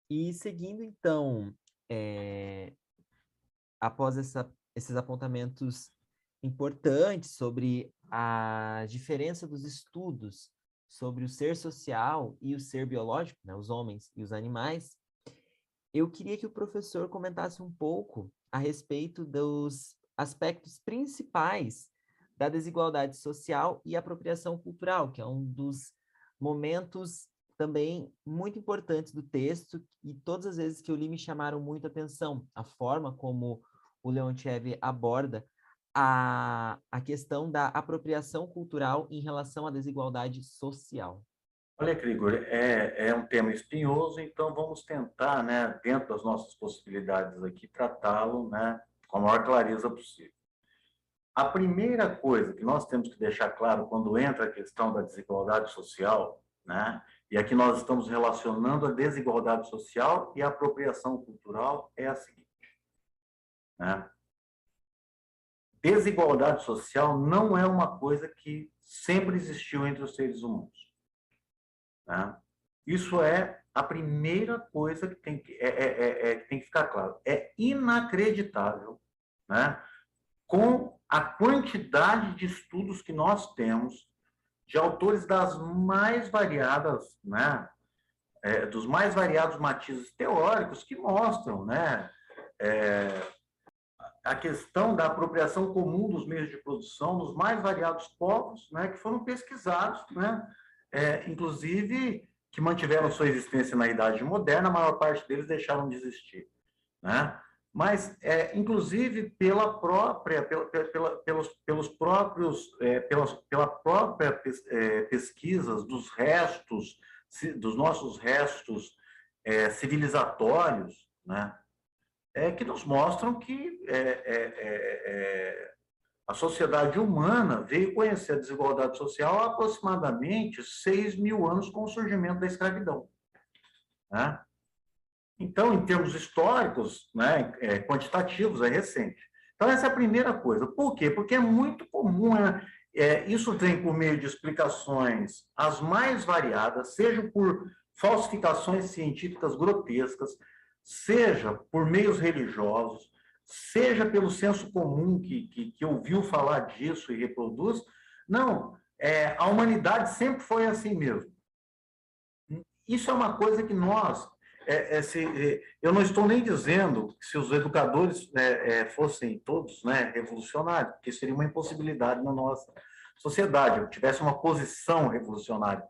E seguindo, então, eh, após esses apontamentos importantes sobre a diferença dos estudos sobre o ser social e o ser biológico, né, os homens e os animais, eu queria que o professor comentasse um pouco a respeito dos aspectos principais da desigualdade social e apropriação cultural, que é um dos momentos também muito importantes do texto, e todas as vezes que eu li me chamaram muito a atenção, a forma como o Leontiev aborda a questão da apropriação cultural em relação à desigualdade social. Olha, Grigor, é um tema espinhoso, então vamos tentar, né, dentro das nossas possibilidades aqui, tratá-lo, né, com a maior clareza possível. A primeira coisa que nós temos que deixar claro quando entra a questão da desigualdade social, né, e aqui nós estamos relacionando a desigualdade social e a apropriação cultural, é a seguinte, né? Desigualdade social não é uma coisa que sempre existiu entre os seres humanos, né? Isso é a primeira coisa que que tem que ficar claro. É inacreditável, né, com a quantidade de estudos que nós temos de autores das mais variadas, né, dos mais variados matizes teóricos que mostram, né, é, a questão da apropriação comum dos meios de produção nos mais variados povos, né, que foram pesquisados, né, inclusive que mantiveram sua existência na Idade Moderna, a maior parte deles deixaram de existir, né? Mas, inclusive, pelos próprios, pela própria pesquisas dos restos, dos nossos restos civilizatórios, né? Que nos mostram que a sociedade humana veio conhecer a desigualdade social há aproximadamente 6.000 anos com o surgimento da escravidão, né? Então, em termos históricos, né, quantitativos, é recente. Então, essa é a primeira coisa. Por quê? Porque é muito comum, né, isso vem por meio de explicações as mais variadas, seja por falsificações científicas grotescas, seja por meios religiosos, seja pelo senso comum que ouviu falar disso e reproduz. Não, a humanidade sempre foi assim mesmo. Isso é uma coisa que nós, eu não estou nem dizendo que se os educadores fossem todos, né, revolucionários, porque seria uma impossibilidade na nossa sociedade, tivesse uma posição revolucionária.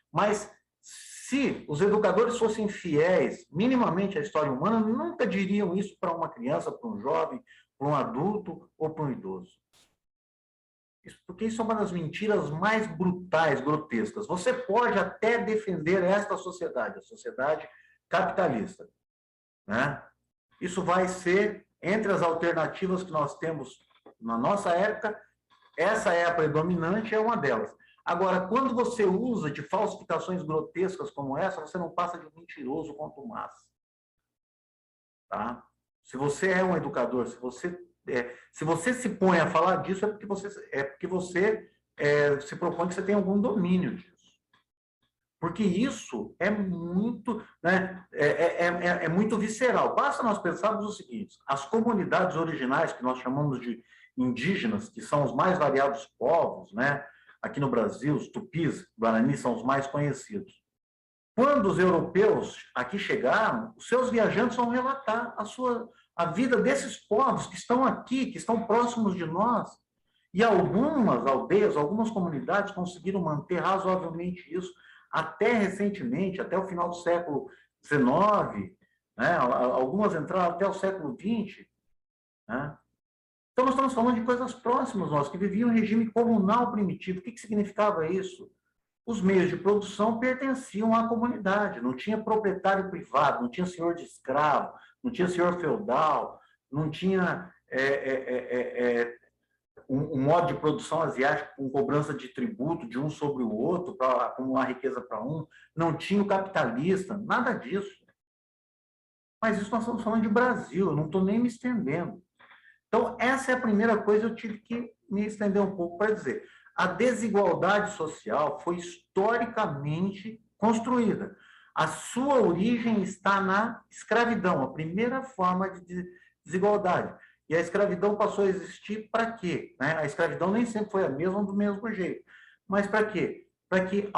Mas se os educadores fossem fiéis minimamente à história humana, nunca diriam isso para uma criança, para um jovem, para um adulto ou para um idoso. Porque isso é uma das mentiras mais brutais, grotescas. Você pode até defender esta sociedade, a sociedade capitalista, né? Isso vai ser, entre as alternativas que nós temos na nossa época, essa é a predominante, é uma delas. Agora, quando você usa de falsificações grotescas como essa, você não passa de um mentiroso contumaz. Tá? Se você é um educador, se você se põe a falar disso, é porque você se propõe que você tem algum domínio disso. Porque isso é muito, né, é muito visceral. Basta nós pensarmos o seguinte: as comunidades originais, que nós chamamos de indígenas, que são os mais variados povos, né, aqui no Brasil, os tupis, guaranis são os mais conhecidos. Quando os europeus aqui chegaram, os seus viajantes vão relatar a vida desses povos que estão aqui, que estão próximos de nós. E algumas aldeias, algumas comunidades conseguiram manter razoavelmente isso até recentemente, até o final do século XIX, né? Algumas entraram até o século XX. Né? Então, nós estamos falando de coisas próximas nós, que viviam em regime comunal primitivo. O que significava isso? Os meios de produção pertenciam à comunidade, não tinha proprietário privado, não tinha senhor de escravo, não tinha senhor feudal, não tinha um modo de produção asiático com cobrança de tributo de um sobre o outro para acumular riqueza para um, não tinha o capitalista, nada disso. Mas isso nós estamos falando de Brasil, eu não estou nem me estendendo. Então, essa é a primeira coisa que eu tive que me estender um pouco para dizer. A desigualdade social foi historicamente construída. A sua origem está na escravidão, a primeira forma de desigualdade. E a escravidão passou a existir para quê? A escravidão nem sempre foi a mesma do mesmo jeito. Mas para quê? Para que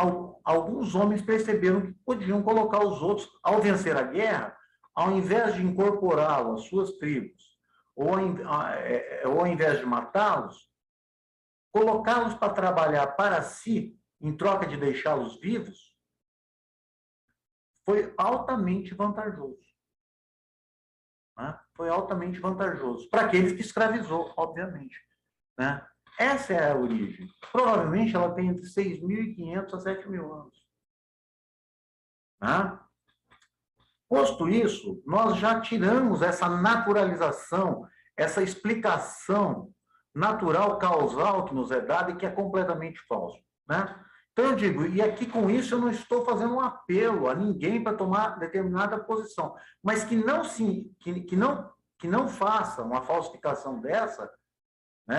alguns homens perceberam que podiam colocar os outros, ao vencer a guerra, ao invés de incorporá-los às suas tribos, ou ao invés de matá-los, colocá-los para trabalhar para si, em troca de deixá-los vivos, foi altamente vantajoso. Foi altamente vantajoso para aqueles que escravizou, obviamente. Essa é a origem. Provavelmente ela tem entre 6.500 a 7.000 anos. Posto isso, nós já tiramos essa naturalização, essa explicação natural, causal que nos é dada e que é completamente falso. Então, eu digo, e aqui com isso eu não estou fazendo um apelo a ninguém para tomar determinada posição, mas que não faça uma falsificação dessa,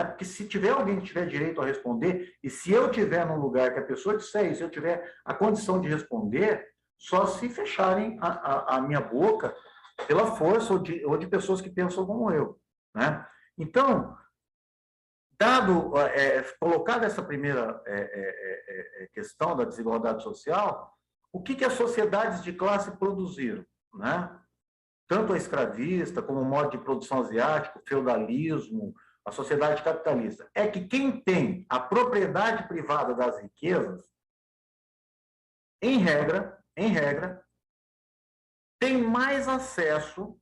porque se tiver alguém que tiver direito a responder, e se eu tiver num lugar que a pessoa disser isso, se eu tiver a condição de responder, só se fecharem a minha boca pela força ou de pessoas que pensam como eu. Então, colocada essa primeira questão da desigualdade social, o que as sociedades de classe produziram? Tanto a escravista, como o modo de produção asiático, o feudalismo, a sociedade capitalista. É que quem tem a propriedade privada das riquezas, em regra, tem mais acesso,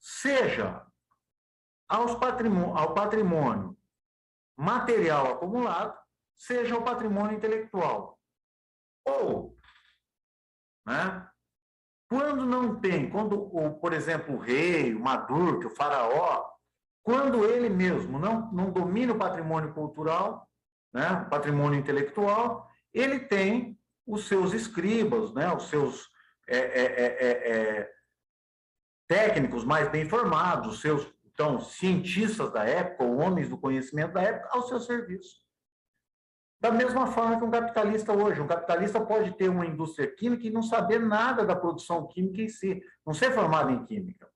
seja ao patrimônio material acumulado, seja ao patrimônio intelectual. Ou, quando não tem, por exemplo, o rei, o Madurque, o faraó, quando ele mesmo não domina o patrimônio cultural, o patrimônio intelectual, ele tem os seus escribas, os seus técnicos mais bem formados, os seus cientistas da época, ou homens do conhecimento da época, ao seu serviço. Da mesma forma que um capitalista hoje. Um capitalista pode ter uma indústria química e não saber nada da produção química em si, não ser formado em química.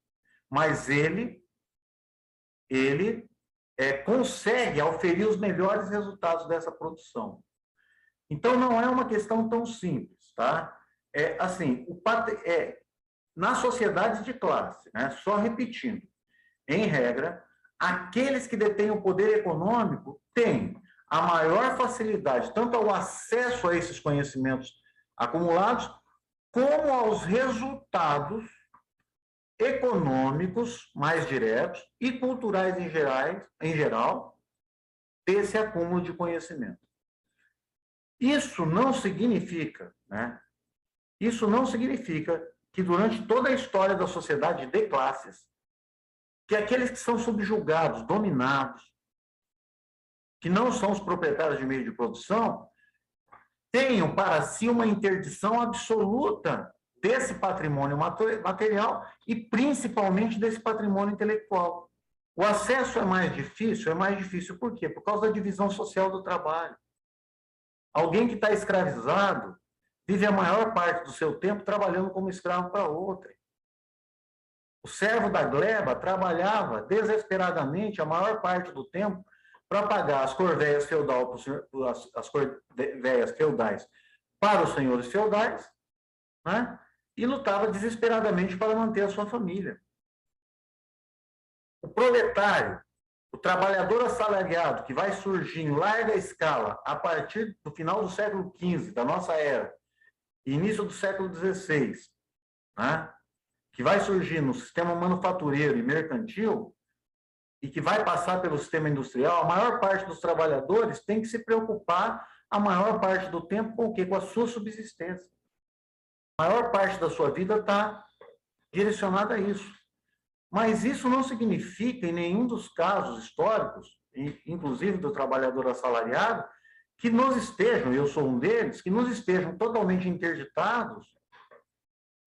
Mas ele consegue auferir os melhores resultados dessa produção. Então, não é uma questão tão simples. Nas sociedades de classe, só repetindo, em regra, aqueles que detêm o poder econômico têm a maior facilidade, tanto ao acesso a esses conhecimentos acumulados, como aos resultados econômicos mais diretos e culturais em geral, desse acúmulo de conhecimento. Isso não significa que durante toda a história da sociedade de classes, que aqueles que são subjugados, dominados, que não são os proprietários de meio de produção, tenham para si uma interdição absoluta desse patrimônio material e principalmente desse patrimônio intelectual. O acesso é mais difícil por quê? Por causa da divisão social do trabalho. Alguém que está escravizado vive a maior parte do seu tempo trabalhando como escravo para outrem. O servo da gleba trabalhava desesperadamente a maior parte do tempo para pagar as corveias feudais para os senhores feudais, e lutava desesperadamente para manter a sua família. O proletário, o trabalhador assalariado, que vai surgir em larga escala a partir do final do século XV, da nossa era, e início do século XVI, que vai surgir no sistema manufatureiro e mercantil, e que vai passar pelo sistema industrial, a maior parte dos trabalhadores tem que se preocupar a maior parte do tempo com o quê? Com a sua subsistência. A maior parte da sua vida está direcionada a isso. Mas isso não significa, em nenhum dos casos históricos, inclusive do trabalhador assalariado, que nos estejam, eu sou um deles, que nos estejam totalmente interditados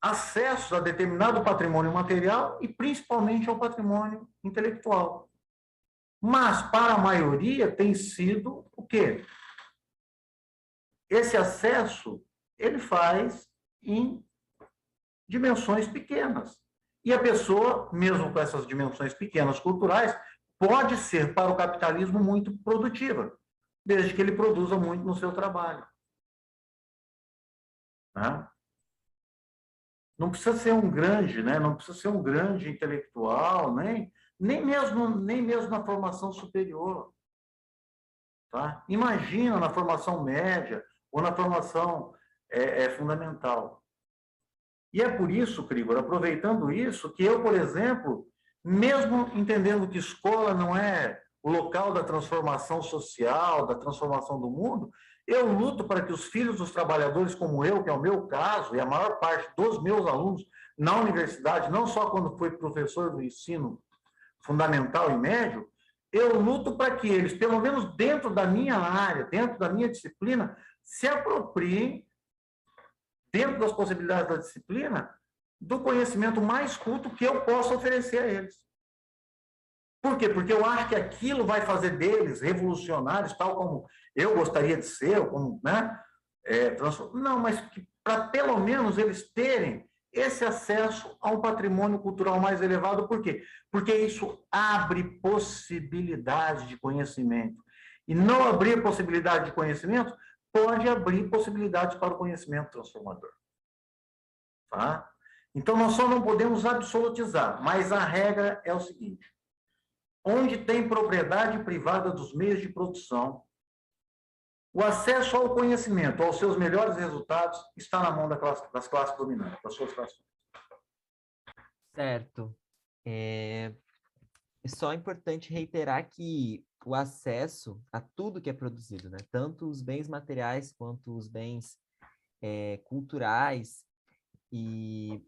acessos a determinado patrimônio material e principalmente ao patrimônio intelectual. Mas, para a maioria, tem sido o quê? esse acesso ele faz em dimensões pequenas. E a pessoa, mesmo com essas dimensões pequenas culturais, pode ser para o capitalismo muito produtiva, desde que ele produza muito no seu trabalho. Né? Não precisa ser um grande, né? Não precisa ser um grande intelectual, nem mesmo na formação superior. Tá? Imagina na formação média ou na formação fundamental. E é por isso, Krigor, aproveitando isso, que eu, por exemplo, mesmo entendendo que escola não é o local da transformação social, da transformação do mundo, eu luto para que os filhos dos trabalhadores como eu, que é o meu caso, e a maior parte dos meus alunos na universidade, não só quando fui professor do ensino fundamental e médio, eu luto para que eles, pelo menos dentro da minha área, dentro da minha disciplina, se apropriem, dentro das possibilidades da disciplina, do conhecimento mais culto que eu posso oferecer a eles. Por quê? Porque eu acho que aquilo vai fazer deles revolucionários, tal como eu gostaria de ser, ou como, né? Não, mas para pelo menos eles terem esse acesso a um patrimônio cultural mais elevado. Por quê? Porque isso abre possibilidade de conhecimento. E não abrir possibilidade de conhecimento pode abrir possibilidades para o conhecimento transformador. Tá? Então, nós só não podemos absolutizar, mas a regra é o seguinte: onde tem propriedade privada dos meios de produção, o acesso ao conhecimento, aos seus melhores resultados, está na mão das classes dominantes, das suas classes. Certo. É só importante reiterar que o acesso a tudo que é produzido, né? Tanto os bens materiais quanto os bens culturais e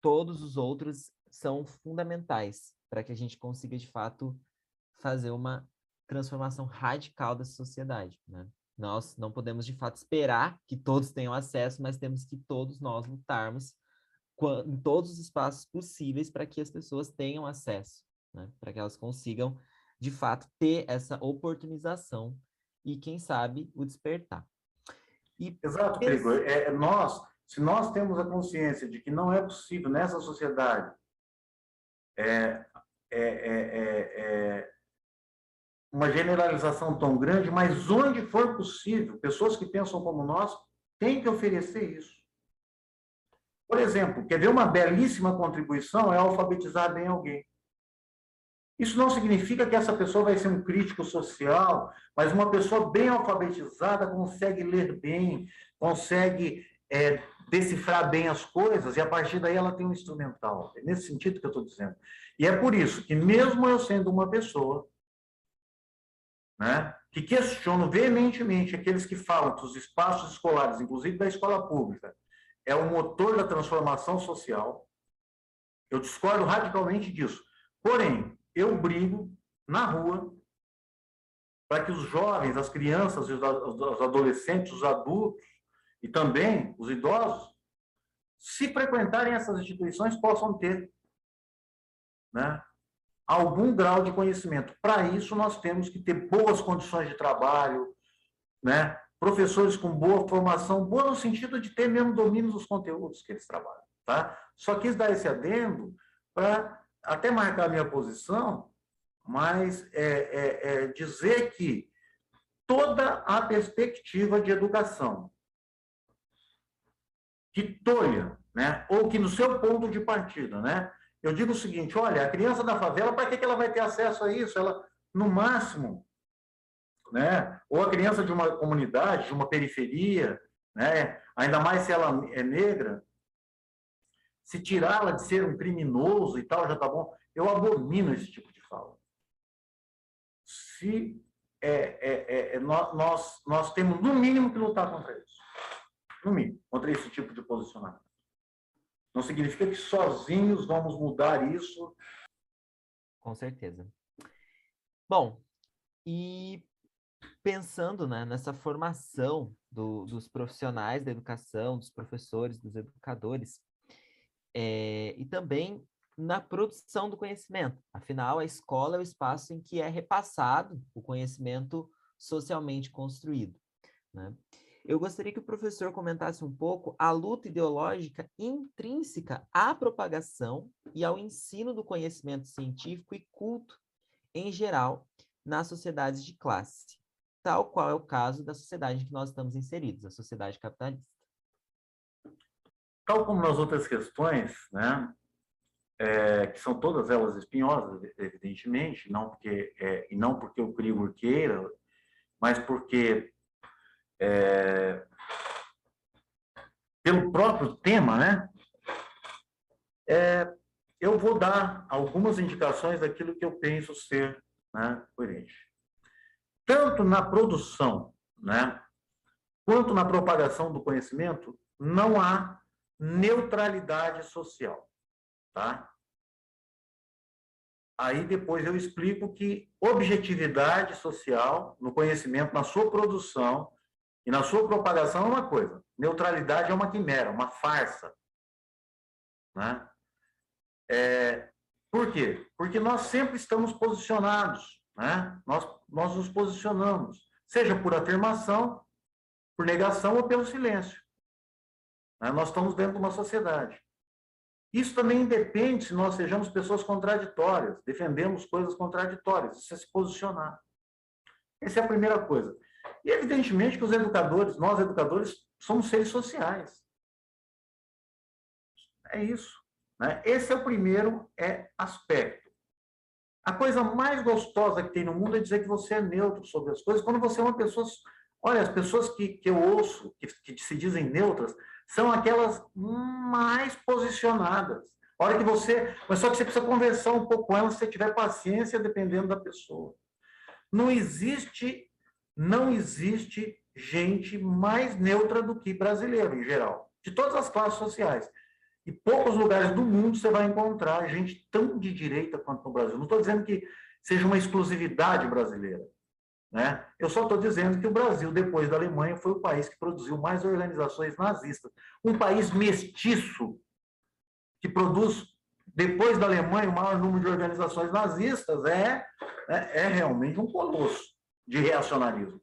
todos os outros são fundamentais para que a gente consiga, de fato, fazer uma transformação radical da sociedade, né? Nós não podemos, de fato, esperar que todos tenham acesso, mas temos que todos nós lutarmos em todos os espaços possíveis para que as pessoas tenham acesso, né? Para que elas consigam, de fato, ter essa oportunização e, quem sabe, o despertar. E Exato, Grigor. Se nós temos a consciência de que não é possível nessa sociedade uma generalização tão grande, mas onde for possível, pessoas que pensam como nós têm que oferecer isso. Por exemplo, quer ver uma belíssima contribuição é alfabetizar bem alguém. Isso não significa que essa pessoa vai ser um crítico social, mas uma pessoa bem alfabetizada consegue ler bem, consegue decifrar bem as coisas, e a partir daí ela tem um instrumental. É nesse sentido que eu estou dizendo. E é por isso que, mesmo eu sendo uma pessoa, né, que questiono veementemente aqueles que falam que os espaços escolares, inclusive da escola pública, é o motor da transformação social, eu discordo radicalmente disso. Porém, eu brigo na rua para que os jovens, as crianças, os adolescentes, os adultos e também os idosos, se frequentarem essas instituições, possam ter, né, algum grau de conhecimento. Para isso, nós temos que ter boas condições de trabalho, né, professores com boa formação, boa no sentido de ter mesmo domínio dos conteúdos que eles trabalham. Tá? Só quis dar esse adendo para até marcar a minha posição, mas dizer que toda a perspectiva de educação que tolha, né, ou que no seu ponto de partida, né, eu digo o seguinte: olha, a criança da favela, para que ela vai ter acesso a isso? Ela, no máximo, né, ou a criança de uma comunidade, de uma periferia, né, ainda mais se ela é negra, se tirá-la de ser um criminoso e tal, já está bom. Eu abomino esse tipo de fala. Se nós temos, no mínimo, que lutar contra isso. No mínimo, contra esse tipo de posicionamento. Não significa que sozinhos vamos mudar isso. Com certeza. Bom, e pensando, né, nessa formação dos profissionais da educação, dos professores, dos educadores, e também na produção do conhecimento. Afinal, a escola é o espaço em que é repassado o conhecimento socialmente construído, né? Eu gostaria que o professor comentasse um pouco a luta ideológica intrínseca à propagação e ao ensino do conhecimento científico e culto, em geral, nas sociedades de classe, tal qual é o caso da sociedade em que nós estamos inseridos, a sociedade capitalista. Tal como nas outras questões, né, que são todas elas espinhosas, evidentemente, e não porque o Krieger queira, mas porque pelo próprio tema, né, eu vou dar algumas indicações daquilo que eu penso ser, né, coerente. Tanto na produção, né, quanto na propagação do conhecimento, não há neutralidade social, tá? Aí depois eu explico que objetividade social no conhecimento, na sua produção e na sua propagação é uma coisa. Neutralidade é uma quimera, uma farsa, né? Por quê? Porque nós sempre estamos posicionados, né? Nós nos posicionamos, seja por afirmação, por negação ou pelo silêncio, né? Nós estamos dentro de uma sociedade. Isso também independe se nós sejamos pessoas contraditórias, defendemos coisas contraditórias, isso é se posicionar. Essa é a primeira coisa. E evidentemente que os educadores, nós educadores, somos seres sociais. É isso, né? Esse é o primeiro aspecto. A coisa mais gostosa que tem no mundo é dizer que você é neutro sobre as coisas, quando você é uma pessoa... Olha, as pessoas que eu ouço, que se dizem neutras, são aquelas mais posicionadas. A hora que você... Mas só que você precisa conversar um pouco com elas, se você tiver paciência, dependendo da pessoa. Não existe gente mais neutra do que brasileiro, em geral, de todas as classes sociais. E poucos lugares do mundo você vai encontrar gente tão de direita quanto no Brasil. Não estou dizendo que seja uma exclusividade brasileira, né? Eu só estou dizendo que o Brasil, depois da Alemanha, foi o país que produziu mais organizações nazistas. Um país mestiço, que produz, depois da Alemanha, o maior número de organizações nazistas, é realmente um colosso de reacionarismo.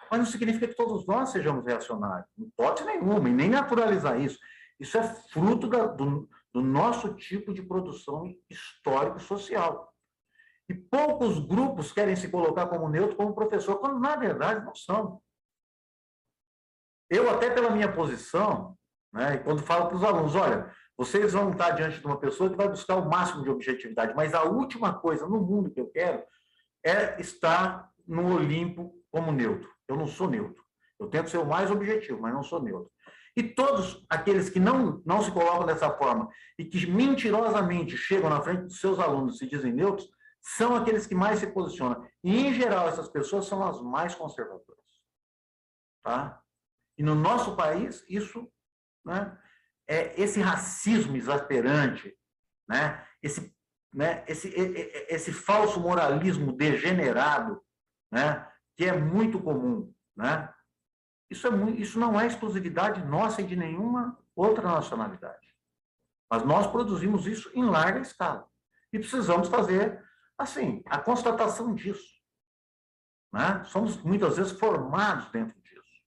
Mas não significa que todos nós sejamos reacionários, em hipótese nenhuma, e nem naturalizar isso. Isso é fruto do nosso tipo de produção histórico-social. E poucos grupos querem se colocar como neutro, como professor, quando na verdade não são. Eu, até pela minha posição, né, quando falo para os alunos, olha, vocês vão estar diante de uma pessoa que vai buscar o máximo de objetividade, mas a última coisa no mundo que eu quero é estar no Olimpo como neutro. Eu não sou neutro. Eu tento ser o mais objetivo, mas não sou neutro. E todos aqueles que não se colocam dessa forma e que mentirosamente chegam na frente dos seus alunos e se dizem neutros, são aqueles que mais se posicionam. E, em geral, essas pessoas são as mais conservadoras. Tá? E no nosso país, isso, né, esse racismo exasperante, né, esse falso moralismo degenerado, né, que é muito comum, né? Isso não é exclusividade nossa e de nenhuma outra nacionalidade. Mas nós produzimos isso em larga escala. E precisamos fazer, assim, a constatação disso, né? Somos, muitas vezes, formados dentro disso,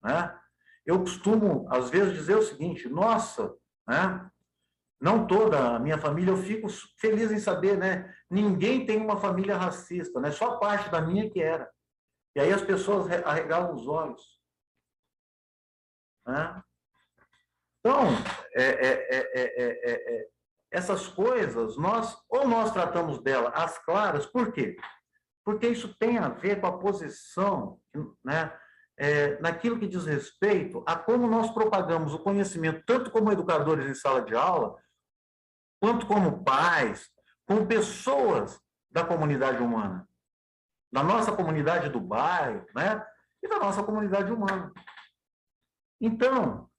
né? Eu costumo, às vezes, dizer o seguinte, nossa, né? Não toda a minha família, eu fico feliz em saber, né? Ninguém tem uma família racista, né? Só parte da minha que era. E aí as pessoas arregalam os olhos, né? Então, essas coisas, nós tratamos delas às claras, por quê? Porque isso tem a ver com a posição, né, naquilo que diz respeito a como nós propagamos o conhecimento, tanto como educadores em sala de aula, quanto como pais, como pessoas da comunidade humana, da nossa comunidade do bairro, né, e da nossa comunidade humana. Então,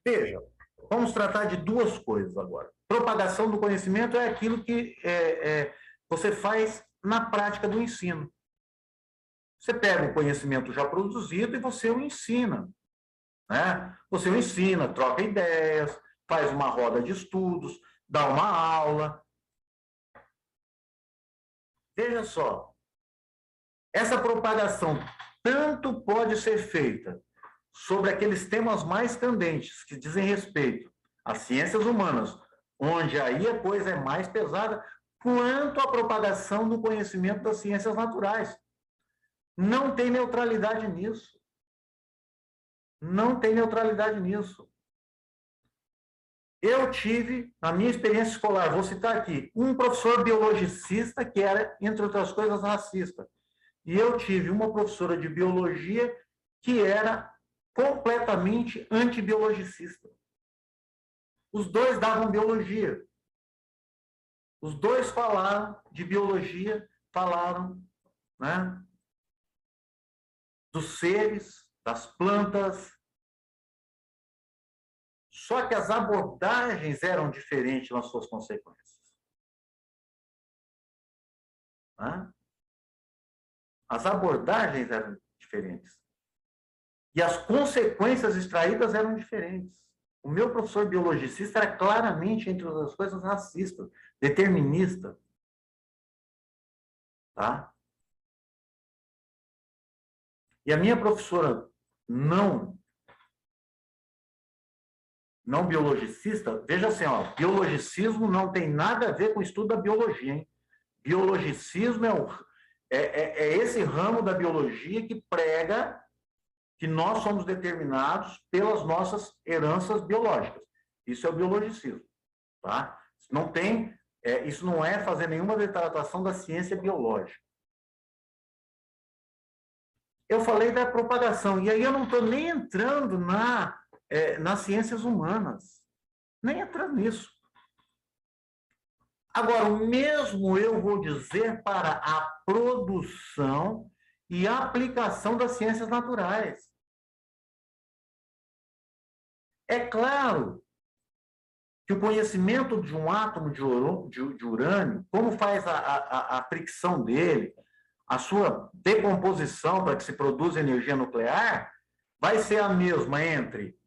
veja, vamos tratar de duas coisas agora. Propagação do conhecimento é aquilo que você faz na prática do ensino. Você pega o conhecimento já produzido e você o ensina, né? Você o ensina, troca ideias, faz uma roda de estudos, dá uma aula. Veja só, Essa propagação tanto pode ser feita sobre aqueles temas mais candentes, que dizem respeito às ciências humanas, onde aí a coisa é mais pesada, quanto a propagação do conhecimento das ciências naturais. Não tem neutralidade nisso. Não tem neutralidade nisso. Eu tive, na minha experiência escolar, vou citar aqui, um professor biologicista que era, entre outras coisas, racista. E eu tive uma professora de biologia que era completamente antibiologicista. Os dois davam biologia. Os dois falaram de biologia, falaram, né, dos seres, das plantas. Só que as abordagens eram diferentes nas suas consequências. Né? As abordagens eram diferentes. E as consequências extraídas eram diferentes. O meu professor biologicista era claramente, entre outras coisas, racista, determinista. Tá? E a minha professora não biologicista, veja assim, ó, biologicismo não tem nada a ver com o estudo da biologia, hein? Biologicismo é esse ramo da biologia que prega que nós somos determinados pelas nossas heranças biológicas. Isso é o biologicismo. Tá? Isso não é fazer nenhuma detratação da ciência biológica. Eu falei da propagação, e aí eu não estou nem entrando nas ciências humanas. Nem entrando nisso. Agora, o mesmo eu vou dizer para a produção e aplicação das ciências naturais. É claro que o conhecimento de um átomo de urânio, como faz a fricção dele, a sua decomposição para que se produza energia nuclear, vai ser a mesma entre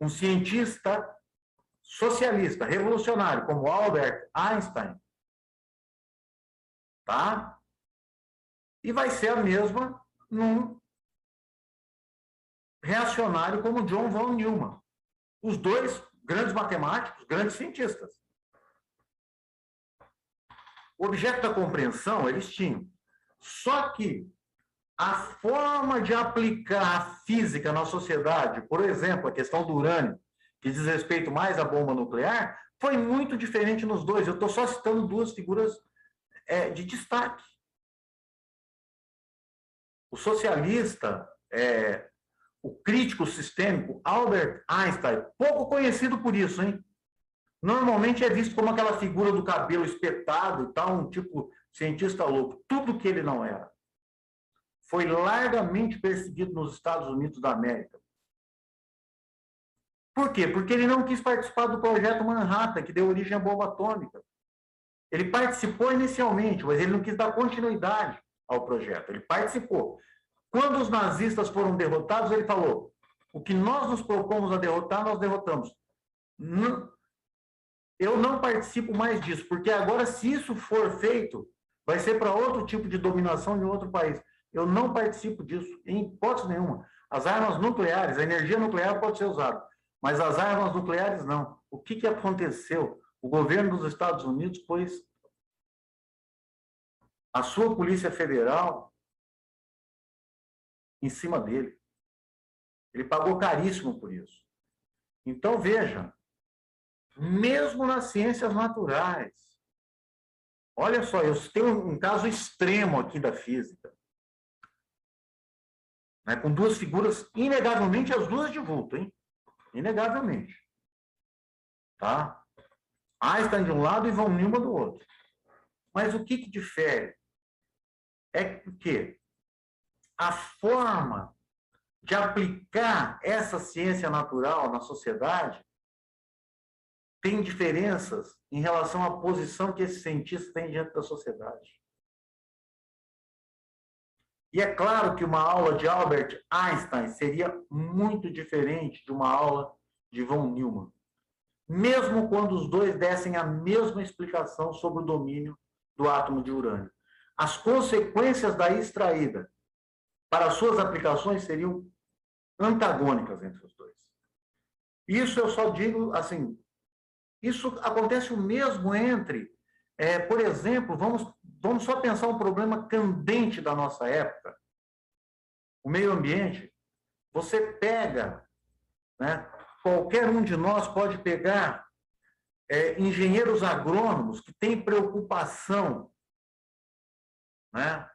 um cientista socialista, revolucionário, como Albert Einstein, tá? E vai ser a mesma num reacionário como John von Neumann. Os dois grandes matemáticos, grandes cientistas. O objeto da compreensão eles tinham. Só que a forma de aplicar a física na sociedade, por exemplo, a questão do urânio, que diz respeito mais à bomba nuclear, foi muito diferente nos dois. Eu estou só citando duas figuras de destaque. O socialista, o crítico sistêmico, Albert Einstein, pouco conhecido por isso, hein? Normalmente é visto como aquela figura do cabelo espetado e tal, um tipo cientista louco. Tudo que ele não era. Foi largamente perseguido nos Estados Unidos da América. Por quê? Porque ele não quis participar do projeto Manhattan, que deu origem à bomba atômica. Ele participou inicialmente, mas ele não quis dar continuidade ao projeto. Ele participou. Quando os nazistas foram derrotados, ele falou: o que nós nos propomos a derrotar, nós derrotamos. Eu não participo mais disso, porque agora, se isso for feito, vai ser para outro tipo de dominação de outro país. Eu não participo disso, em hipótese nenhuma. As armas nucleares, a energia nuclear pode ser usada, mas as armas nucleares não. O que aconteceu? O governo dos Estados Unidos pôs a sua Polícia Federal em cima dele. Ele pagou caríssimo por isso. Então, veja, mesmo nas ciências naturais, olha só, eu tenho um caso extremo aqui da física, né, com duas figuras, inegavelmente as duas de vulto, hein? Inegavelmente. Tá? Einstein de um lado e von Neumann do outro. Mas o que difere? É que a forma de aplicar essa ciência natural na sociedade tem diferenças em relação à posição que esse cientista tem diante da sociedade. E é claro que uma aula de Albert Einstein seria muito diferente de uma aula de von Neumann, mesmo quando os dois dessem a mesma explicação sobre o domínio do átomo de urânio. as consequências daí extraídas para as suas aplicações seriam antagônicas entre os dois. Isso eu só digo assim, isso acontece o mesmo entre, por exemplo, vamos só pensar um problema candente da nossa época, o meio ambiente. Você pega, né, qualquer um de nós pode pegar engenheiros agrônomos que têm preocupação, né,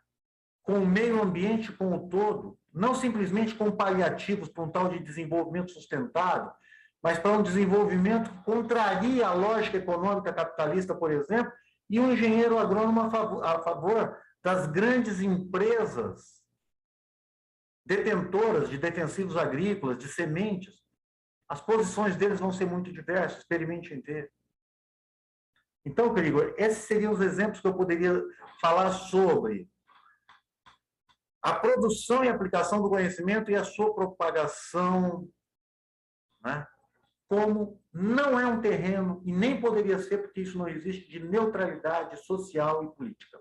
com o meio ambiente como um todo, não simplesmente com paliativos para um tal de desenvolvimento sustentável, mas para um desenvolvimento que contraria a lógica econômica capitalista, por exemplo, e um engenheiro agrônomo a favor das grandes empresas detentoras de defensivos agrícolas, de sementes. As posições deles vão ser muito diversas, experimentem ver. Então, Grigor, esses seriam os exemplos que eu poderia falar sobre a produção e aplicação do conhecimento e a sua propagação, né? Como não é um terreno, e nem poderia ser, porque isso não existe, de neutralidade social e política.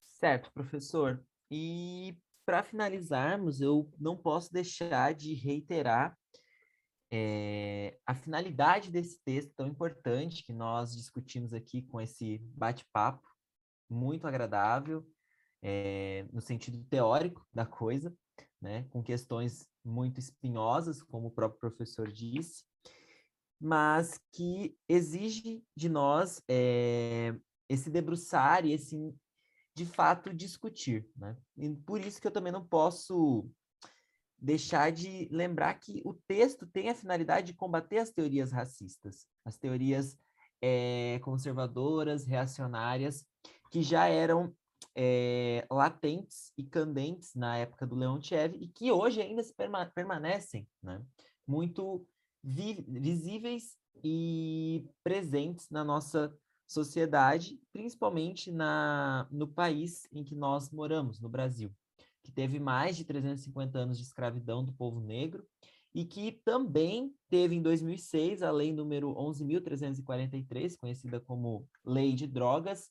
Certo, professor. E para finalizarmos, eu não posso deixar de reiterar a finalidade desse texto tão importante que nós discutimos aqui com esse bate-papo, muito agradável, no sentido teórico da coisa, né, com questões muito espinhosas, como o próprio professor disse, mas que exige de nós esse debruçar e esse, de fato, discutir, né? E por isso que eu também não posso deixar de lembrar que o texto tem a finalidade de combater as teorias racistas, as teorias conservadoras, reacionárias, que já eram latentes e candentes na época do Leontiev e que hoje ainda permanecem, né, muito visíveis e presentes na nossa sociedade, principalmente no país em que nós moramos, no Brasil, que teve mais de 350 anos de escravidão do povo negro e que também teve em 2006 a lei número 11.343, conhecida como Lei de Drogas,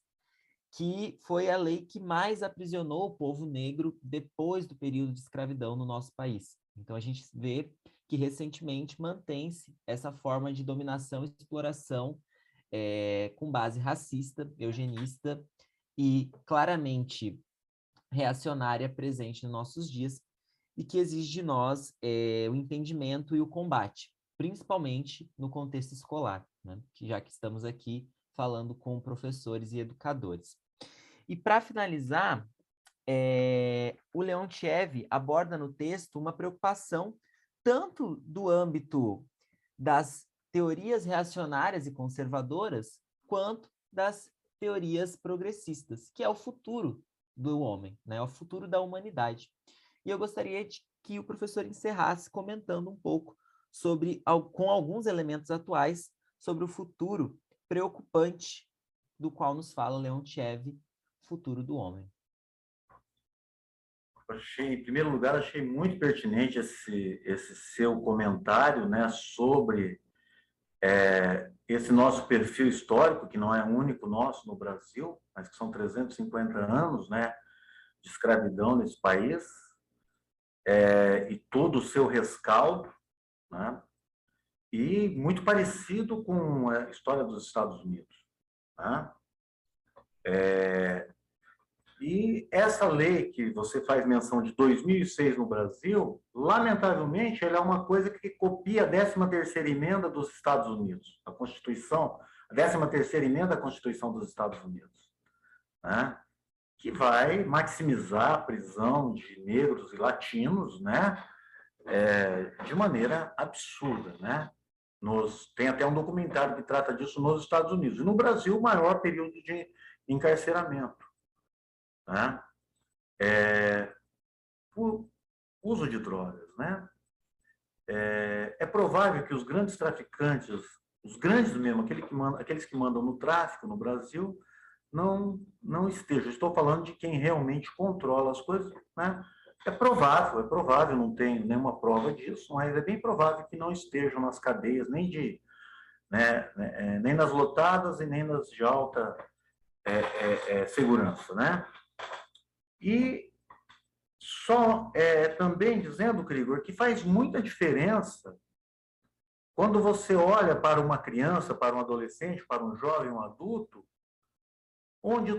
que foi a lei que mais aprisionou o povo negro depois do período de escravidão no nosso país. Então, a gente vê que recentemente mantém-se essa forma de dominação e exploração com base racista, eugenista e claramente reacionária presente nos nossos dias e que exige de nós o entendimento e o combate, principalmente no contexto escolar, né? Já que estamos aqui falando com professores e educadores. E para finalizar, o Leontiev aborda no texto uma preocupação tanto do âmbito das teorias reacionárias e conservadoras, quanto das teorias progressistas, que é o futuro do homem, né? É o futuro da humanidade. E eu gostaria que o professor encerrasse comentando um pouco sobre, com alguns elementos atuais, sobre o futuro preocupante do qual nos fala Leontiev, futuro do homem. Em primeiro lugar, achei muito pertinente esse seu comentário, né, sobre esse nosso perfil histórico, que não é único nosso no Brasil, mas que são 350 anos, né, de escravidão nesse país, e todo o seu rescaldo, né, e muito parecido com a história dos Estados Unidos, né? E essa lei que você faz menção de 2006 no Brasil, lamentavelmente, ela é uma coisa que copia a 13ª emenda dos Estados Unidos, a Constituição, a 13ª emenda da Constituição dos Estados Unidos, né? Que vai maximizar a prisão de negros e latinos, né? De maneira absurda, né? Tem até um documentário que trata disso nos Estados Unidos. E no Brasil, o maior período de encarceramento, né? Por uso de drogas, né? É provável que os grandes traficantes, os grandes mesmo, aqueles que mandam no tráfico no Brasil, não estejam. Estou falando de quem realmente controla as coisas, né? É provável, não tenho nenhuma prova disso, mas é bem provável que não estejam nas cadeias, nem nas lotadas e nem nas de alta segurança, né? E só também dizendo, Krigor, que faz muita diferença quando você olha para uma criança, para um adolescente, para um jovem, um adulto, onde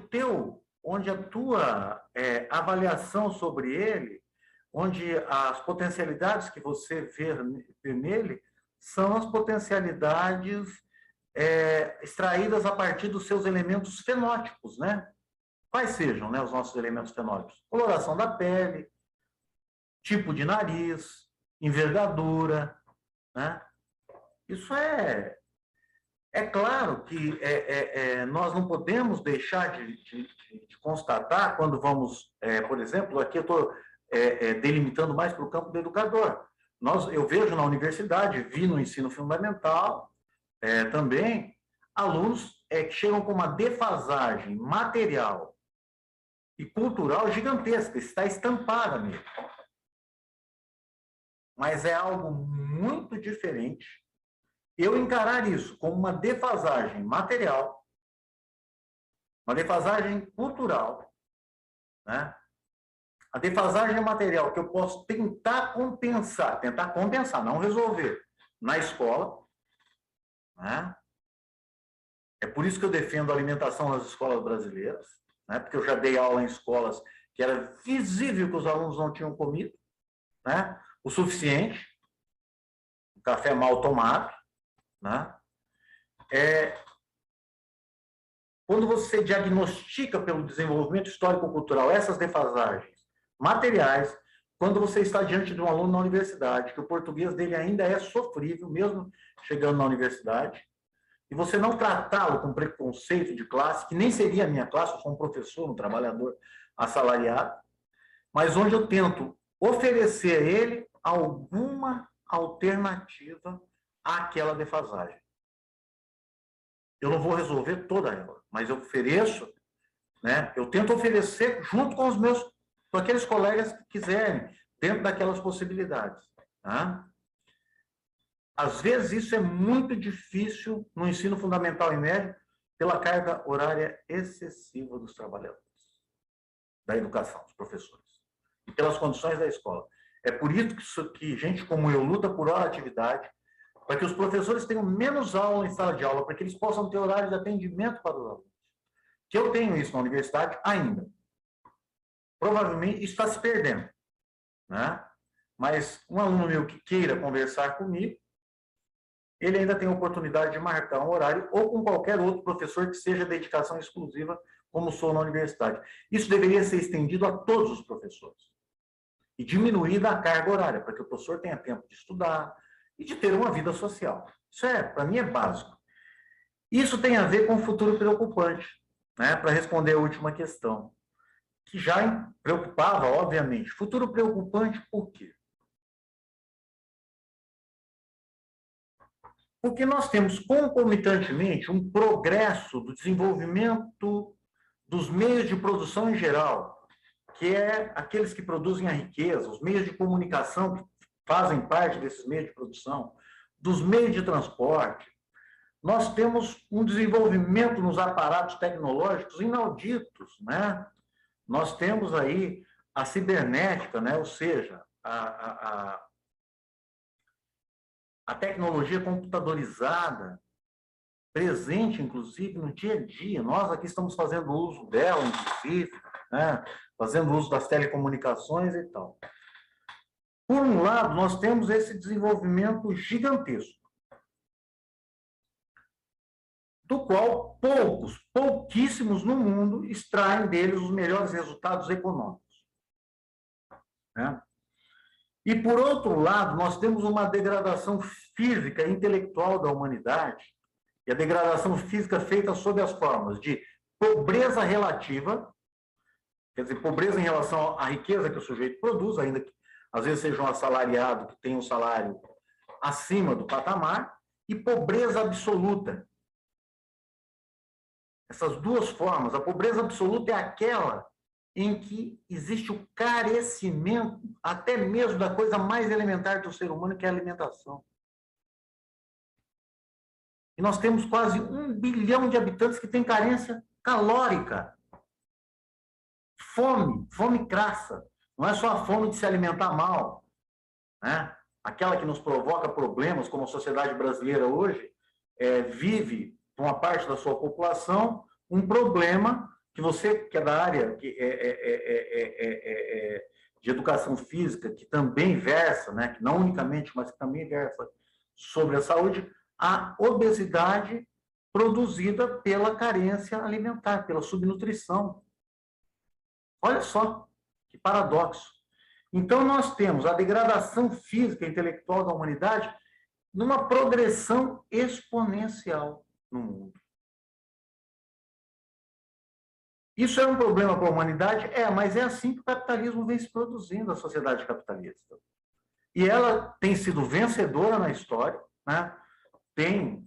a tua avaliação sobre ele, onde as potencialidades que você vê nele são as potencialidades extraídas a partir dos seus elementos fenótipos, né? Quais sejam, né, os nossos elementos fenótipos? Coloração da pele, tipo de nariz, envergadura, né? Isso é claro que nós não podemos deixar de constatar quando vamos, por exemplo, aqui eu estou delimitando mais para o campo do educador. Eu vejo na universidade, vi no ensino fundamental também, alunos que chegam com uma defasagem material e cultural gigantesca, está estampada nele. Mas é algo muito diferente eu encarar isso como uma defasagem material, uma defasagem cultural, né? A defasagem material que eu posso tentar compensar, não resolver, na escola, né? É por isso que eu defendo a alimentação nas escolas brasileiras, né? Porque eu já dei aula em escolas que era visível que os alunos não tinham comido, né? O suficiente, o café mal tomado, né? Quando você diagnostica pelo desenvolvimento histórico-cultural essas defasagens materiais, quando você está diante de um aluno na universidade, que o português dele ainda é sofrível, mesmo chegando na universidade, e você não tratá-lo com preconceito de classe, que nem seria a minha classe, eu sou um professor, um trabalhador assalariado, mas onde eu tento oferecer a ele alguma alternativa àquela defasagem. Eu não vou resolver toda ela, mas eu ofereço, né? Eu tento oferecer junto com com aqueles colegas que quiserem, dentro daquelas possibilidades. Tá? Às vezes isso é muito difícil no ensino fundamental e médio, pela carga horária excessiva dos trabalhadores, da educação, dos professores, e pelas condições da escola. É por isso que gente como eu luta por hora atividade, para que os professores tenham menos aula em sala de aula, para que eles possam ter horário de atendimento para os alunos. Que eu tenho isso na universidade ainda. Provavelmente isso está se perdendo, né? Mas um aluno meu que queira conversar comigo, ele ainda tem a oportunidade de marcar um horário ou com qualquer outro professor que seja dedicação exclusiva, como sou na universidade. Isso deveria ser estendido a todos os professores. E diminuída a carga horária, para que o professor tenha tempo de estudar e de ter uma vida social. Isso para mim, é básico. Isso tem a ver com o futuro preocupante, né? Para responder a última questão, que já preocupava, obviamente. Futuro preocupante por quê? Porque nós temos concomitantemente um progresso do desenvolvimento dos meios de produção em geral, que é aqueles que produzem a riqueza, os meios de comunicação que fazem parte desses meios de produção, dos meios de transporte. Nós temos um desenvolvimento nos aparatos tecnológicos inauditos, né? Nós temos aí a cibernética, né? Ou seja, a tecnologia computadorizada, presente, inclusive, no dia a dia. Nós aqui estamos fazendo uso dela, inclusive, né? Fazendo uso das telecomunicações e tal. Por um lado, nós temos esse desenvolvimento gigantesco, do qual pouquíssimos no mundo extraem deles os melhores resultados econômicos. Né? E, por outro lado, nós temos uma degradação física e intelectual da humanidade, e a degradação física feita sob as formas de pobreza relativa, quer dizer, pobreza em relação à riqueza que o sujeito produz, ainda que às vezes seja um assalariado que tem um salário acima do patamar, e pobreza absoluta. Essas duas formas, a pobreza absoluta é aquela em que existe o carecimento, até mesmo da coisa mais elementar do ser humano, que é a alimentação. E nós temos quase 1 bilhão de habitantes que têm carência calórica. Fome crassa. Não é só a fome de se alimentar mal, né? Aquela que nos provoca problemas, como a sociedade brasileira hoje vive, uma parte da sua população, um problema que você, que é da área de educação física, que também versa, né, que não unicamente, mas que também versa sobre a saúde, a obesidade produzida pela carência alimentar, pela subnutrição. Olha só que paradoxo. Então, nós temos a degradação física e intelectual da humanidade numa progressão exponencial no mundo. Isso é um problema para a humanidade? Mas é assim que o capitalismo vem se produzindo, a sociedade capitalista. E ela tem sido vencedora na história, né? Tem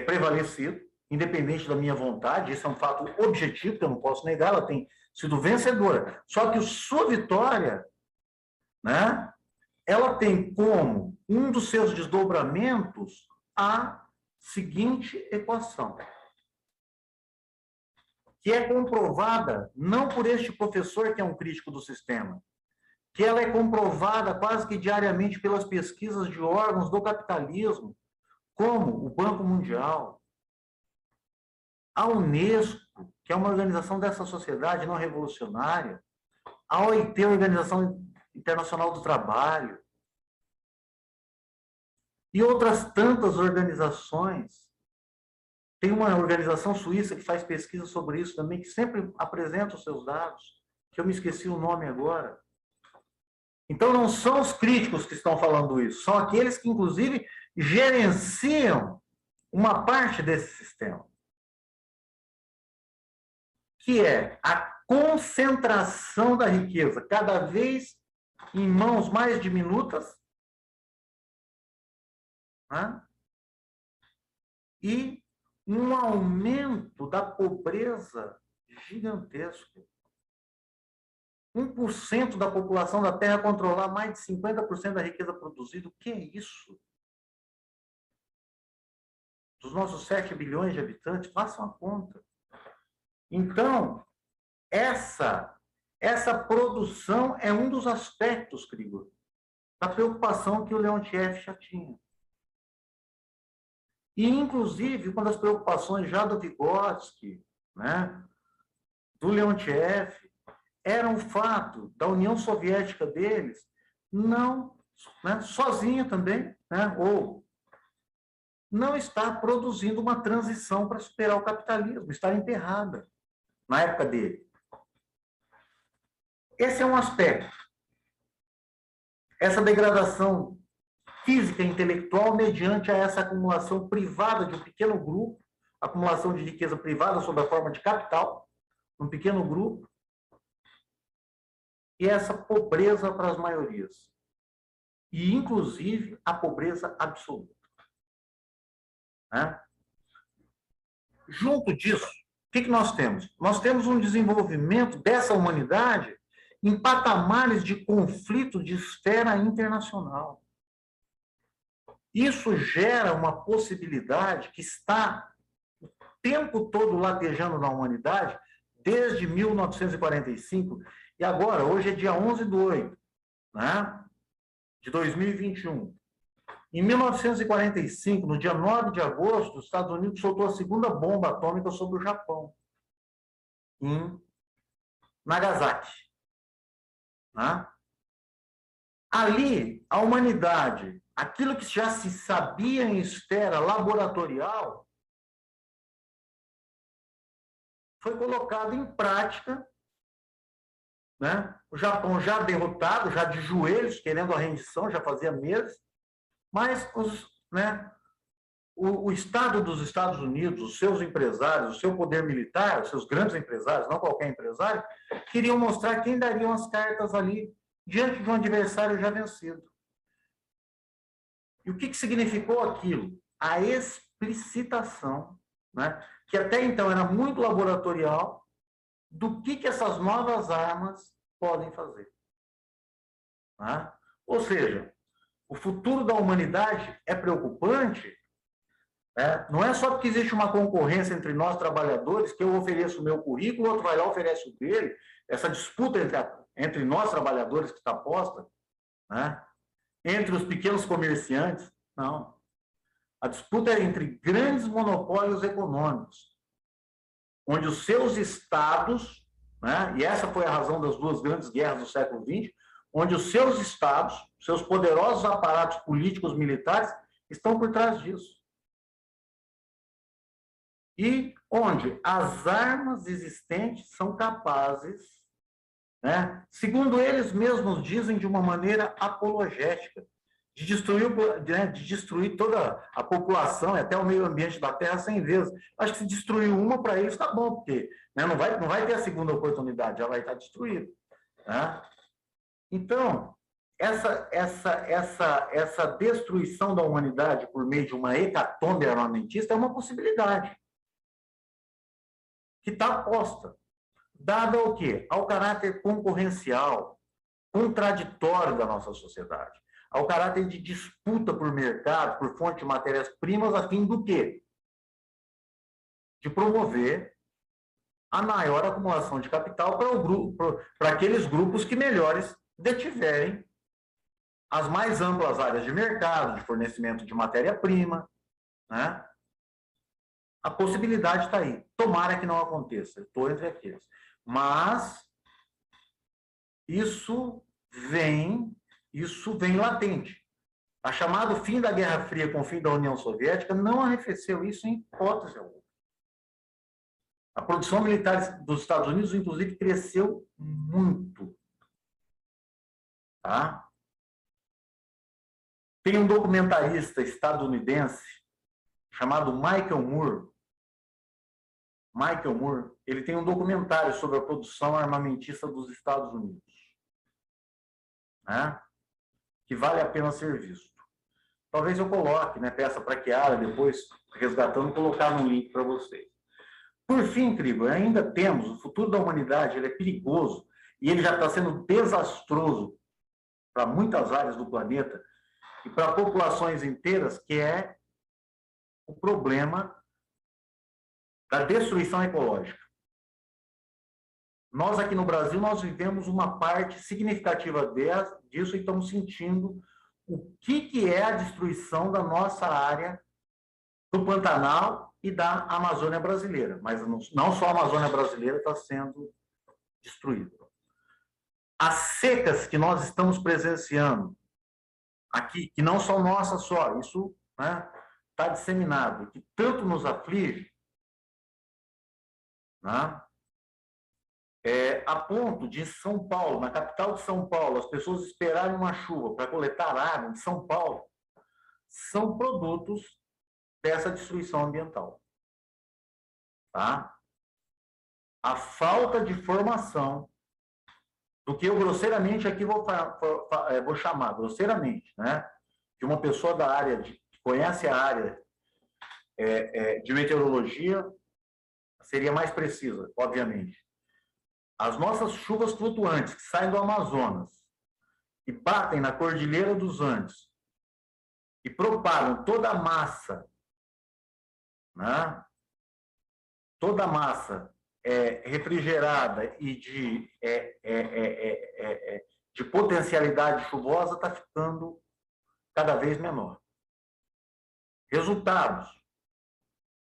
prevalecido, independente da minha vontade, isso é um fato objetivo, que eu não posso negar, ela tem sido vencedora. Só que sua vitória, né, ela tem como um dos seus desdobramentos a seguinte equação, que é comprovada não por este professor que é um crítico do sistema, que ela é comprovada quase que diariamente pelas pesquisas de órgãos do capitalismo, como o Banco Mundial, a Unesco, que é uma organização dessa sociedade não revolucionária, a OIT, a Organização Internacional do Trabalho, e outras tantas organizações. Tem uma organização suíça que faz pesquisa sobre isso também, que sempre apresenta os seus dados, que eu me esqueci o nome agora. Então, não são os críticos que estão falando isso, são aqueles que, inclusive, gerenciam uma parte desse sistema, que é a concentração da riqueza, cada vez em mãos mais diminutas, né? E um aumento da pobreza gigantesco. 1% da população da Terra controlar mais de 50% da riqueza produzida. O que é isso? Dos nossos 7 bilhões de habitantes, façam a conta. Então, essa produção é um dos aspectos, Krigor, da preocupação que o Leontiev já tinha. E, inclusive, uma das preocupações já do Vygotsky, né, do Leontiev, era o fato da União Soviética deles não, né, sozinha também, né, ou não estar produzindo uma transição para superar o capitalismo, estar enterrada na época dele. Esse é um aspecto. Essa degradação física e intelectual mediante a essa acumulação privada de um pequeno grupo, acumulação de riqueza privada sob a forma de capital, um pequeno grupo, e essa pobreza para as maiorias. E, inclusive, a pobreza absoluta. Né? Junto disso, o que nós temos? Nós temos um desenvolvimento dessa humanidade em patamares de conflito de esfera internacional. Isso gera uma possibilidade que está o tempo todo latejando na humanidade, desde 1945, e agora, hoje é dia 11/8, né, de 2021. Em 1945, no dia 9 de agosto, os Estados Unidos soltou a segunda bomba atômica sobre o Japão, em Nagasaki. Né? Ali, a humanidade, aquilo que já se sabia em esfera laboratorial, foi colocado em prática, né? O Japão já derrotado, já de joelhos, querendo a rendição, já fazia meses, mas o Estado dos Estados Unidos, os seus empresários, o seu poder militar, os seus grandes empresários, não qualquer empresário, queriam mostrar quem dariam as cartas ali diante de um adversário já vencido. E o que significou aquilo? A explicitação, né, que até então era muito laboratorial, do que essas novas armas podem fazer. Né? Ou seja, o futuro da humanidade é preocupante Não é só porque existe uma concorrência entre nós, trabalhadores, que eu ofereço o meu currículo, o outro vai lá e oferece o dele. Essa disputa entre nós, trabalhadores, que está posta, né? Entre os pequenos comerciantes, não. A disputa é entre grandes monopólios econômicos, onde os seus estados, né? E essa foi a razão das duas grandes guerras do século XX, onde os seus estados, seus poderosos aparatos políticos militares, estão por trás disso. E onde as armas existentes são capazes, né, segundo eles mesmos dizem de uma maneira apologética, de destruir toda a população e até o meio ambiente da Terra 100 vezes. Acho que se destruir uma, para eles está bom, porque, né, não vai ter a segunda oportunidade, já vai estar destruído. Né? Então, essa destruição da humanidade por meio de uma hecatombe armamentista é uma possibilidade que está posta, dada ao quê? Ao caráter concorrencial, contraditório da nossa sociedade, ao caráter de disputa por mercado, por fonte de matérias-primas, a fim do quê? De promover a maior acumulação de capital para aqueles grupos que melhores detiverem as mais amplas áreas de mercado, de fornecimento de matéria-prima, né? A possibilidade está aí. Tomara que não aconteça. Estou entre aqueles. Mas isso vem latente. A chamado fim da Guerra Fria com o fim da União Soviética não arrefeceu isso em hipótese alguma. A produção militar dos Estados Unidos, inclusive, cresceu muito. Tá? Tem um documentarista estadunidense chamado Michael Moore. Michael Moore, ele tem um documentário sobre a produção armamentista dos Estados Unidos, né? Que vale a pena ser visto. Talvez eu coloque, né, peça para que Kiara, depois, resgatando, colocar no link para vocês. Por fim, Crigo, ainda temos, o futuro da humanidade, ele é perigoso, e ele já está sendo desastroso para muitas áreas do planeta, e para populações inteiras, que é o problema da destruição ecológica. Nós aqui no Brasil, nós vivemos uma parte significativa disso e estamos sentindo o que é a destruição da nossa área do Pantanal e da Amazônia brasileira. Mas não só a Amazônia brasileira está sendo destruída. As secas que nós estamos presenciando aqui, que não são nossas só, isso está disseminado, que tanto nos aflige, né? A ponto de São Paulo, na capital de São Paulo, as pessoas esperarem uma chuva para coletar água em São Paulo, são produtos dessa destruição ambiental. Tá? A falta de formação do que eu grosseiramente aqui vou chamar, grosseiramente, né? De uma pessoa da área, que conhece a área de meteorologia, seria mais precisa, obviamente. As nossas chuvas flutuantes que saem do Amazonas e batem na Cordilheira dos Andes e propagam toda a massa, né? Toda a massa refrigerada e de potencialidade chuvosa está ficando cada vez menor. Resultados,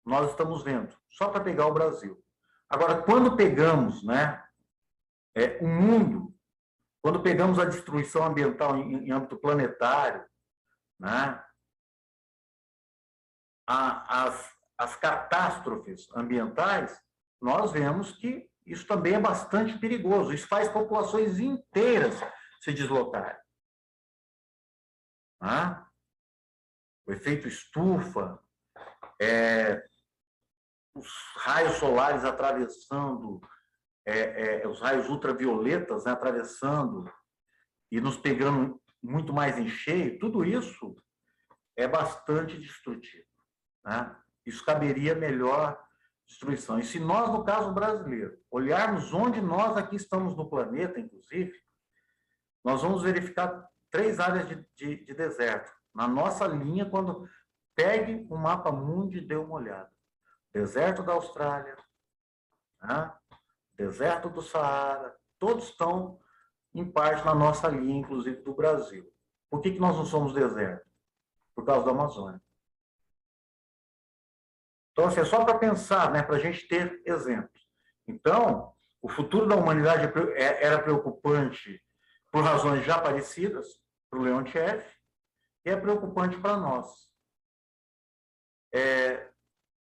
nós estamos vendo, só para pegar o Brasil. Agora, quando pegamos, né, o mundo, quando pegamos a destruição ambiental em âmbito planetário, né, as catástrofes ambientais, nós vemos que isso também é bastante perigoso. Isso faz populações inteiras se deslocarem. Né? O efeito estufa, os raios solares atravessando, os raios ultravioletas, né, atravessando e nos pegando muito mais em cheio, tudo isso é bastante destrutivo. Né? Isso caberia melhor destruição. E se nós, no caso brasileiro, olharmos onde nós aqui estamos no planeta, inclusive, nós vamos verificar 3 áreas de deserto. Na nossa linha, quando pegue o mapa mundi e dê uma olhada. Deserto da Austrália, né? Deserto do Saara, todos estão em parte na nossa linha, inclusive do Brasil. Por que nós não somos deserto? Por causa da Amazônia. Então, assim, é só para pensar, né, para a gente ter exemplos. Então, o futuro da humanidade era preocupante por razões já parecidas para o Leontiev e é preocupante para nós.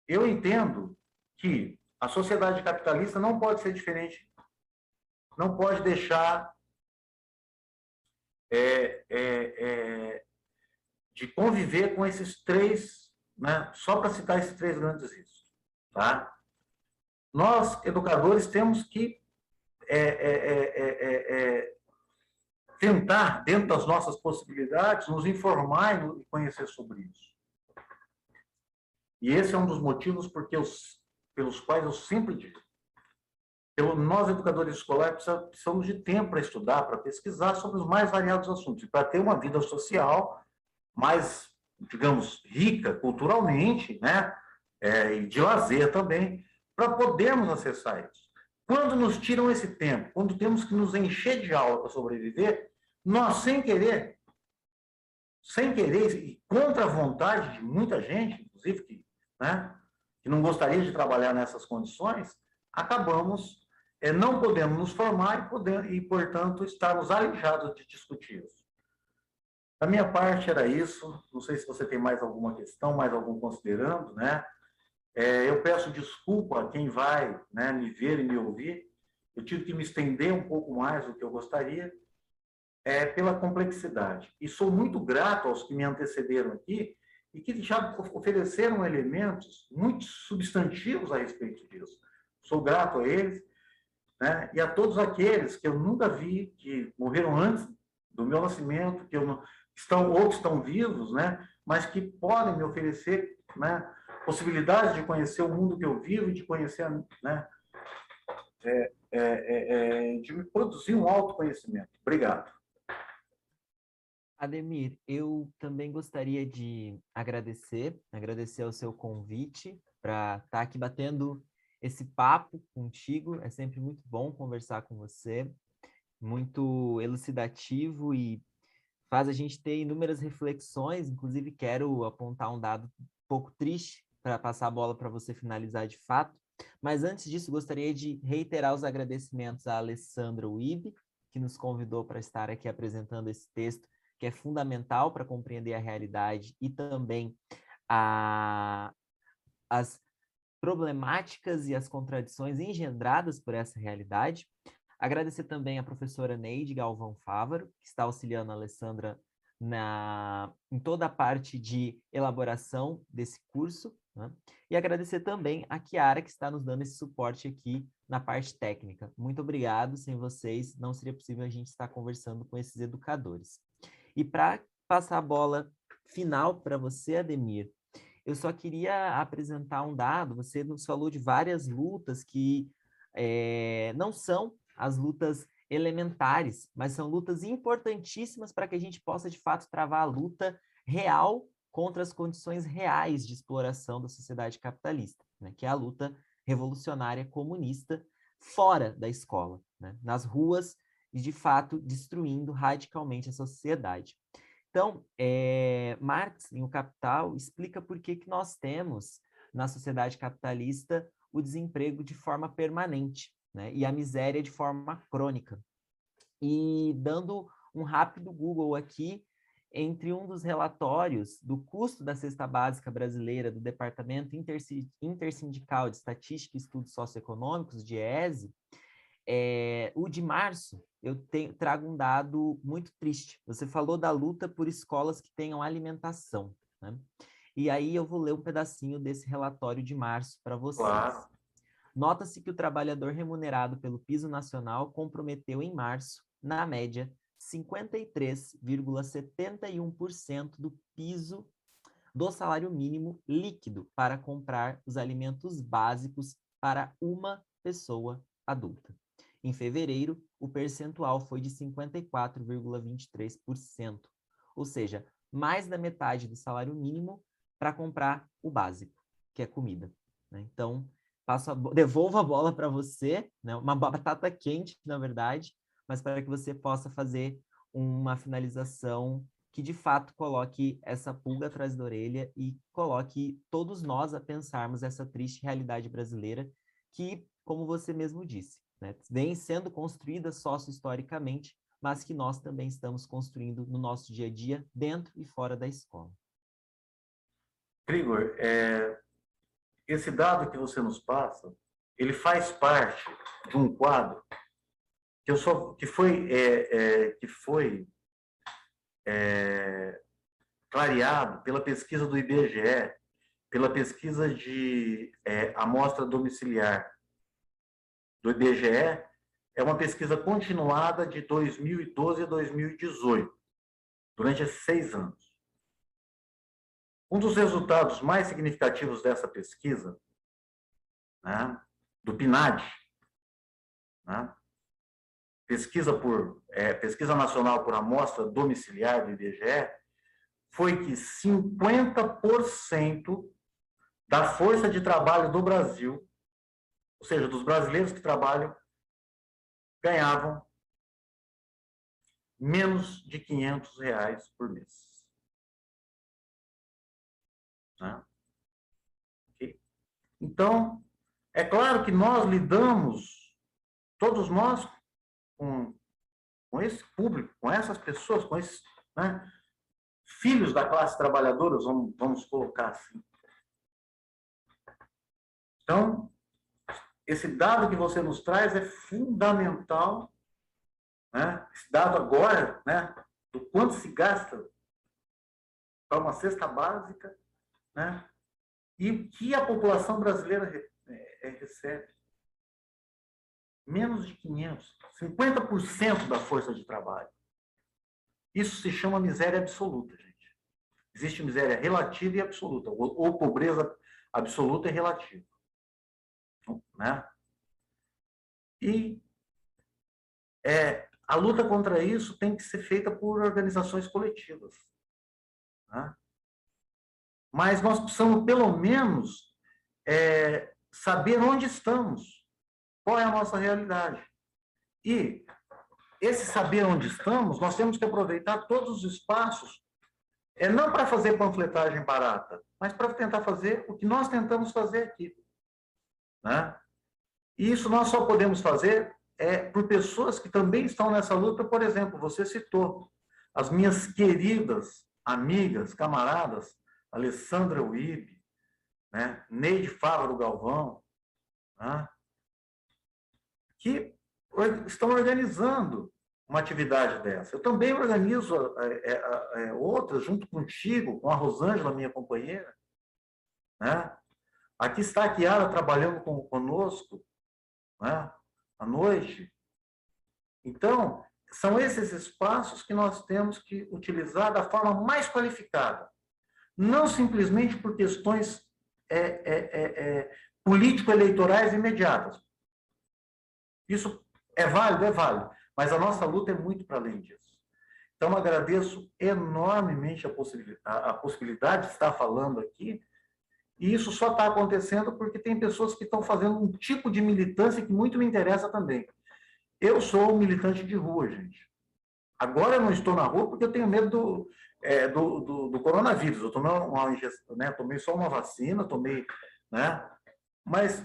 Eu entendo que a sociedade capitalista não pode ser diferente, não pode deixar de conviver com esses três, né, só para citar esses três grandes riscos. Tá? Nós, educadores, temos que tentar, dentro das nossas possibilidades, nos informar e conhecer sobre isso. E esse é um dos motivos pelos quais eu sempre digo. Nós, educadores escolares, precisamos de tempo para estudar, para pesquisar sobre os mais variados assuntos, e para ter uma vida social mais, digamos, rica culturalmente, né? E de lazer também, para podermos acessar isso. Quando nos tiram esse tempo, quando temos que nos encher de aula para sobreviver, nós, sem querer, e contra a vontade de muita gente, inclusive, que não gostaria de trabalhar nessas condições, acabamos não podendo nos formar e, portanto, estarmos alijados de discutir isso. Da minha parte era isso. Não sei se você tem mais alguma questão, mais algum considerando, né? Eu peço desculpa a quem vai, né, me ver e me ouvir. Eu tive que me estender um pouco mais do que eu gostaria, pela complexidade. E sou muito grato aos que me antecederam aqui e que já ofereceram elementos muito substantivos a respeito disso. Sou grato a eles, né? E a todos aqueles que eu nunca vi, que morreram antes do meu nascimento, que outros estão vivos, né? Mas que podem me oferecer, né, possibilidades de conhecer o mundo que eu vivo e de conhecer, né, de me produzir um autoconhecimento. Obrigado. Ademir, eu também gostaria de agradecer ao seu convite para estar aqui batendo esse papo contigo. É sempre muito bom conversar com você, muito elucidativo e faz a gente ter inúmeras reflexões. Inclusive, quero apontar um dado um pouco triste para passar a bola para você finalizar de fato. Mas antes disso, gostaria de reiterar os agradecimentos à Alessandra Uib, que nos convidou para estar aqui apresentando esse texto, que é fundamental para compreender a realidade e também as problemáticas e as contradições engendradas por essa realidade. Agradecer também à professora Neide Galvão Fávaro, que está auxiliando a Alessandra em toda a parte de elaboração desse curso, né? E agradecer também a Chiara, que está nos dando esse suporte aqui na parte técnica. Muito obrigado, sem vocês não seria possível a gente estar conversando com esses educadores. E para passar a bola final para você, Ademir, eu só queria apresentar um dado. Você nos falou de várias lutas que não são as lutas elementares, mas são lutas importantíssimas para que a gente possa, de fato, travar a luta real contra as condições reais de exploração da sociedade capitalista, né? Que é a luta revolucionária comunista fora da escola, né? Nas ruas e, de fato, destruindo radicalmente a sociedade. Então, Marx, em O Capital, explica por que nós temos, na sociedade capitalista, o desemprego de forma permanente, né? E a miséria de forma crônica. E dando um rápido Google aqui, entre um dos relatórios do custo da cesta básica brasileira do Departamento Intersindical de Estatística e Estudos Socioeconômicos, DIEESE, o de março, eu trago um dado muito triste. Você falou da luta por escolas que tenham alimentação, né? E aí eu vou ler um pedacinho desse relatório de março para vocês. Claro. Nota-se que o trabalhador remunerado pelo Piso Nacional comprometeu em março, na média, 53,71% do piso do salário mínimo líquido para comprar os alimentos básicos para uma pessoa adulta. Em fevereiro, o percentual foi de 54,23%, ou seja, mais da metade do salário mínimo para comprar o básico, que é comida, né? Então, devolvo a bola para você, né? Uma batata quente, na verdade, mas para que você possa fazer uma finalização que, de fato, coloque essa pulga atrás da orelha e coloque todos nós a pensarmos essa triste realidade brasileira que, como você mesmo disse, né, vem sendo construída sócio-historicamente, mas que nós também estamos construindo no nosso dia a dia, dentro e fora da escola. Grigor, esse dado que você nos passa, ele faz parte de um quadro que foi clareado pela pesquisa do IBGE, pela pesquisa de amostra domiciliar do IBGE, é uma pesquisa continuada de 2012 a 2018, durante esses 6 anos. Um dos resultados mais significativos dessa pesquisa, né, do PNAD, né, Pesquisa Nacional por Amostra Domiciliar do IBGE, foi que 50% da força de trabalho do Brasil, ou seja, dos brasileiros que trabalham, ganhavam menos de R$ 500 por mês. Né? Okay? Então, é claro que nós lidamos, todos nós, com esse público, com essas pessoas, com esses, né, filhos da classe trabalhadora, vamos colocar assim. Então, esse dado que você nos traz é fundamental, né? Esse dado agora, né, do quanto se gasta para uma cesta básica, né, e o que a população brasileira recebe. Menos de 500, 50% da força de trabalho. Isso se chama miséria absoluta, gente. Existe miséria relativa e absoluta, ou pobreza absoluta e relativa. Né? E a luta contra isso tem que ser feita por organizações coletivas. Né? Mas nós precisamos, pelo menos, saber onde estamos, qual é a nossa realidade. E esse saber onde estamos, nós temos que aproveitar todos os espaços, não para fazer panfletagem barata, mas para tentar fazer o que nós tentamos fazer aqui. Né? E isso nós só podemos fazer por pessoas que também estão nessa luta. Por exemplo, você citou as minhas queridas amigas, camaradas, Alessandra Uib, né? Neide Fávaro Galvão, né? Que estão organizando uma atividade dessa. Eu também organizo outras, junto contigo, com a Rosângela, minha companheira. Né? Aqui está a Chiara trabalhando conosco, né, à noite. Então, são esses espaços que nós temos que utilizar da forma mais qualificada. Não simplesmente por questões político-eleitorais imediatas. Isso é válido? É válido. Mas a nossa luta é muito para além disso. Então, agradeço enormemente a possibilidade de estar falando aqui. E isso só está acontecendo porque tem pessoas que estão fazendo um tipo de militância que muito me interessa também. Eu sou um militante de rua, gente. Agora eu não estou na rua porque eu tenho medo do coronavírus. Eu tomei uma injeção, né? Tomei só uma vacina, né? Mas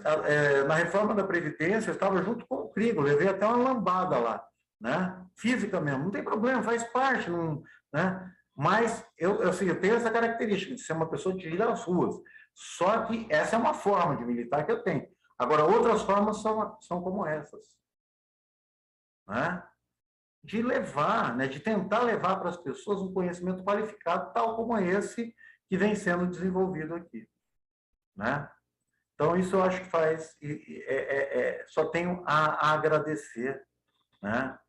na reforma da Previdência eu estava junto com o Crigo, levei até uma lambada lá, né? Física mesmo, não tem problema, faz parte, não, né? Mas eu tenho essa característica de ser uma pessoa de ir às ruas. Só que essa é uma forma de militar que eu tenho. Agora, outras formas são como essas. Né? De levar, né? De tentar levar para as pessoas um conhecimento qualificado, tal como esse que vem sendo desenvolvido aqui. Né? Então, isso eu acho que faz... só tenho a agradecer, né,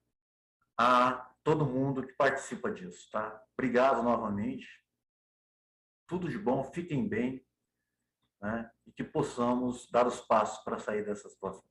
a todo mundo que participa disso. Tá? Obrigado novamente. Tudo de bom, fiquem bem. Né, e que possamos dar os passos para sair dessa situação.